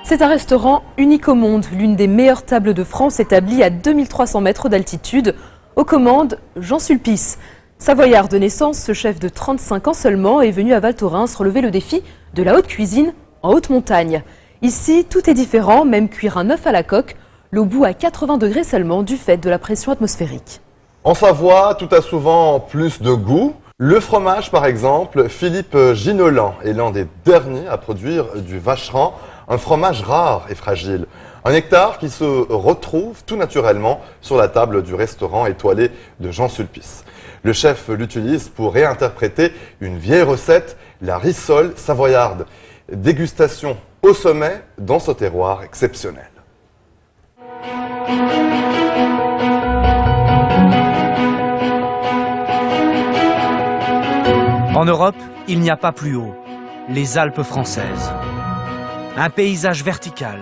C'est un restaurant unique au monde, l'une des meilleures tables de France établie à 2300 mètres d'altitude. Aux commandes, Jean Sulpice. Savoyard de naissance, ce chef de 35 ans seulement est venu à Val Thorens relever le défi de la haute cuisine en haute montagne. Ici, tout est différent, même cuire un œuf à la coque, le bout à 80 degrés seulement du fait de la pression atmosphérique. En Savoie, tout a souvent plus de goût. Le fromage, par exemple, Philippe Ginolan est l'un des derniers à produire du vacherin, un fromage rare et fragile. Un nectar qui se retrouve tout naturellement sur la table du restaurant étoilé de Jean Sulpice. Le chef l'utilise pour réinterpréter une vieille recette, la rissole savoyarde. Dégustation au sommet dans ce terroir exceptionnel. En Europe, il n'y a pas plus haut, les Alpes françaises. Un paysage vertical,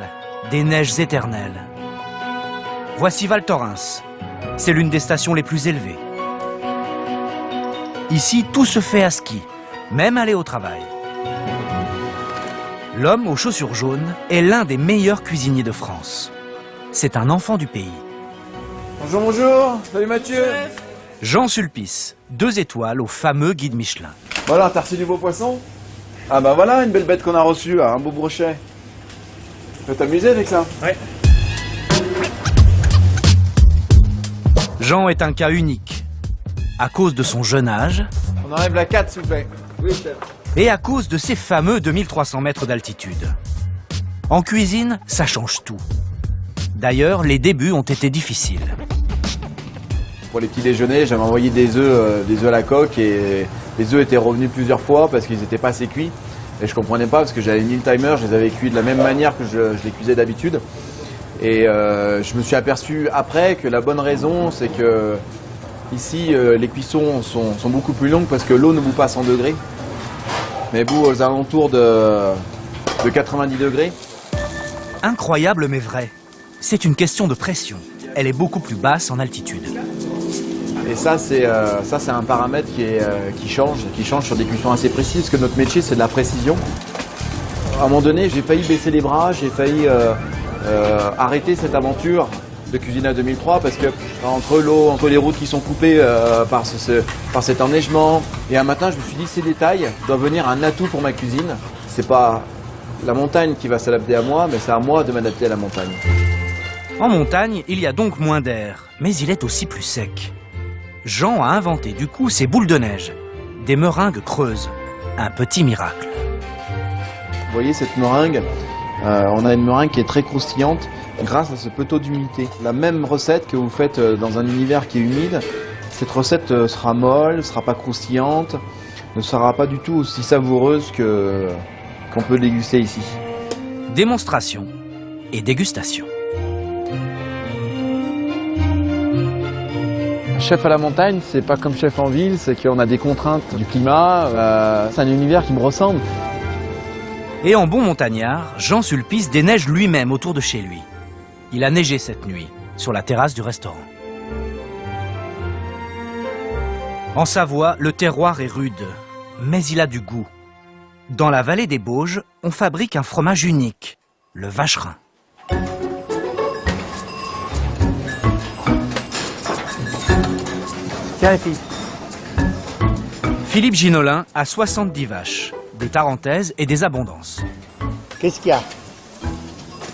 des neiges éternelles. Voici Val Thorens, c'est l'une des stations les plus élevées. Ici, tout se fait à ski, même aller au travail. L'homme aux chaussures jaunes est l'un des meilleurs cuisiniers de France. C'est un enfant du pays. Bonjour, bonjour, salut Mathieu. Jean Sulpice, 2 étoiles au fameux guide Michelin. Voilà, t'as reçu du beau poisson? Ah bah voilà, une belle bête qu'on a reçue, là, un beau brochet. Tu peux t'amuser avec ça? Ouais. Jean est un cas unique. À cause de son jeune âge. On enlève la 4, s'il vous plaît. Oui, chef. Et à cause de ses fameux 2300 mètres d'altitude. En cuisine, ça change tout. D'ailleurs, les débuts ont été difficiles. Pour les petits déjeuners, j'avais envoyé des œufs à la coque et les œufs étaient revenus plusieurs fois parce qu'ils n'étaient pas assez cuits. Et je comprenais pas parce que j'avais mis le timer, je les avais cuits de la même manière que je les cuisais d'habitude. Et je me suis aperçu après que la bonne raison, c'est que ici, les cuissons sont beaucoup plus longues parce que l'eau ne bout pas à 100 degrés. Mais bout aux alentours de 90 degrés. Incroyable mais vrai. C'est une question de pression. Elle est beaucoup plus basse en altitude. Et ça, c'est un paramètre qui change sur des cuissons assez précises, parce que notre métier, c'est de la précision. À un moment donné, j'ai failli baisser les bras, j'ai failli arrêter cette aventure de cuisine à 2003, parce que entre l'eau, entre les routes qui sont coupées par cet enneigement, et un matin, je me suis dit, ces détails doivent venir un atout pour ma cuisine. C'est pas la montagne qui va s'adapter à moi, mais c'est à moi de m'adapter à la montagne. En montagne, il y a donc moins d'air, mais il est aussi plus sec. Jean a inventé du coup ces boules de neige, des meringues creuses, un petit miracle. Vous voyez cette meringue, on a une meringue qui est très croustillante grâce à ce peu taux d'humidité. La même recette que vous faites dans un univers qui est humide, cette recette sera molle, ne sera pas croustillante, ne sera pas du tout aussi savoureuse qu'on peut déguster ici. Démonstration et dégustation. Chef à la montagne, c'est pas comme chef en ville, c'est qu'on a des contraintes du climat, c'est un univers qui me ressemble. Et en bon montagnard, Jean Sulpice déneige lui-même autour de chez lui. Il a neigé cette nuit, sur la terrasse du restaurant. En Savoie, le terroir est rude, mais il a du goût. Dans la vallée des Bauges, on fabrique un fromage unique, le vacherin. Tiens les filles. Philippe Ginolin a 70 vaches, des tarentaises et des abondances. Qu'est-ce qu'il y a?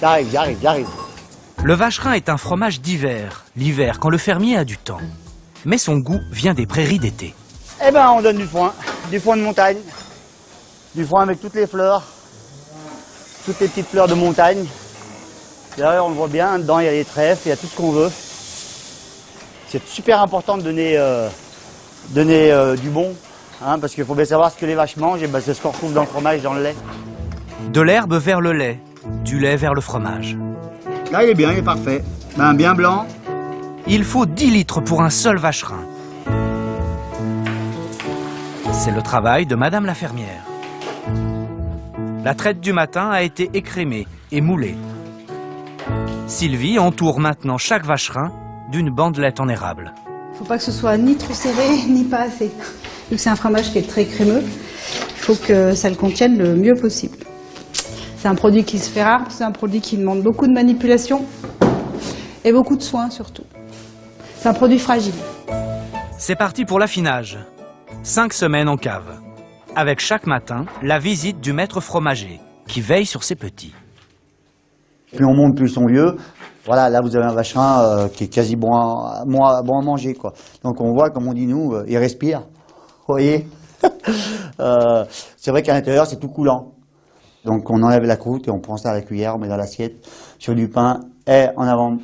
J'arrive. Le vacherin est un fromage d'hiver, l'hiver quand le fermier a du temps. Mais son goût vient des prairies d'été. Eh ben on donne du foin de montagne. Du foin avec toutes les fleurs, toutes les petites fleurs de montagne. D'ailleurs on le voit bien, dedans il y a les trèfles, il y a tout ce qu'on veut. C'est super important de donner du bon, hein, parce qu'il faut bien savoir ce que les vaches mangent, et ben c'est ce qu'on retrouve dans le fromage, dans le lait. De l'herbe vers le lait, du lait vers le fromage. Là il est bien, il est parfait. Ben, bien blanc. Il faut 10 litres pour un seul vacherin. C'est le travail de Madame la fermière. La traite du matin a été écrémée et moulée. Sylvie entoure maintenant chaque vacherin d'une bandelette en érable. Il ne faut pas que ce soit ni trop serré, ni pas assez. Vu que c'est un fromage qui est très crémeux, il faut que ça le contienne le mieux possible. C'est un produit qui se fait rare, c'est un produit qui demande beaucoup de manipulation et beaucoup de soins surtout. C'est un produit fragile. C'est parti pour l'affinage. 5 semaines en cave. Avec chaque matin, la visite du maître fromager, qui veille sur ses petits. Plus on monte, plus ils sont vieux. Voilà, là vous avez un vacherin qui est quasi bon à manger, quoi. Donc on voit, comme on dit nous, il respire. Vous voyez. C'est vrai qu'à l'intérieur c'est tout coulant. Donc on enlève la croûte et on prend ça à la cuillère, on met dans l'assiette, sur du pain et en avant.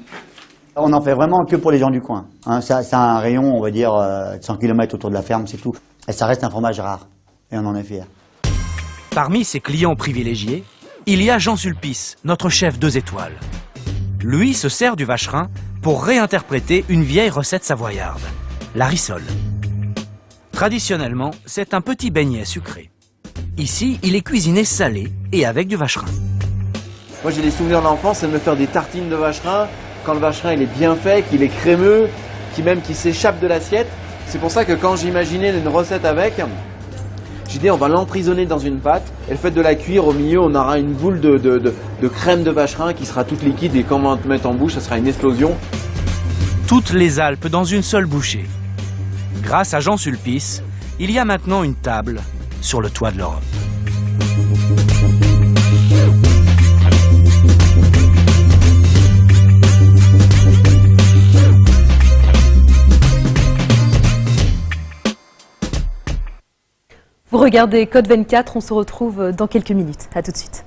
On en fait vraiment que pour les gens du coin. Hein. C'est un rayon, on va dire, de 100 km autour de la ferme, c'est tout. Et ça reste un fromage rare. Et on en est fiers. Parmi ses clients privilégiés, il y a Jean Sulpice, notre chef 2 étoiles. Lui se sert du vacherin pour réinterpréter une vieille recette savoyarde, la rissole. Traditionnellement, c'est un petit beignet sucré. Ici, il est cuisiné salé et avec du vacherin. Moi j'ai des souvenirs d'enfance, c'est de me faire des tartines de vacherin. Quand le vacherin il est bien fait, qu'il est crémeux, qu'il s'échappe de l'assiette. C'est pour ça que quand j'imaginais une recette avec, j'ai dit on va l'emprisonner dans une pâte et le fait de la cuire au milieu, on aura une boule de crème de vacherin qui sera toute liquide et quand on va te mettre en bouche, ça sera une explosion. Toutes les Alpes dans une seule bouchée. Grâce à Jean Sulpice, il y a maintenant une table sur le toit de l'Europe. Vous regardez Code 24, on se retrouve dans quelques minutes. À tout de suite.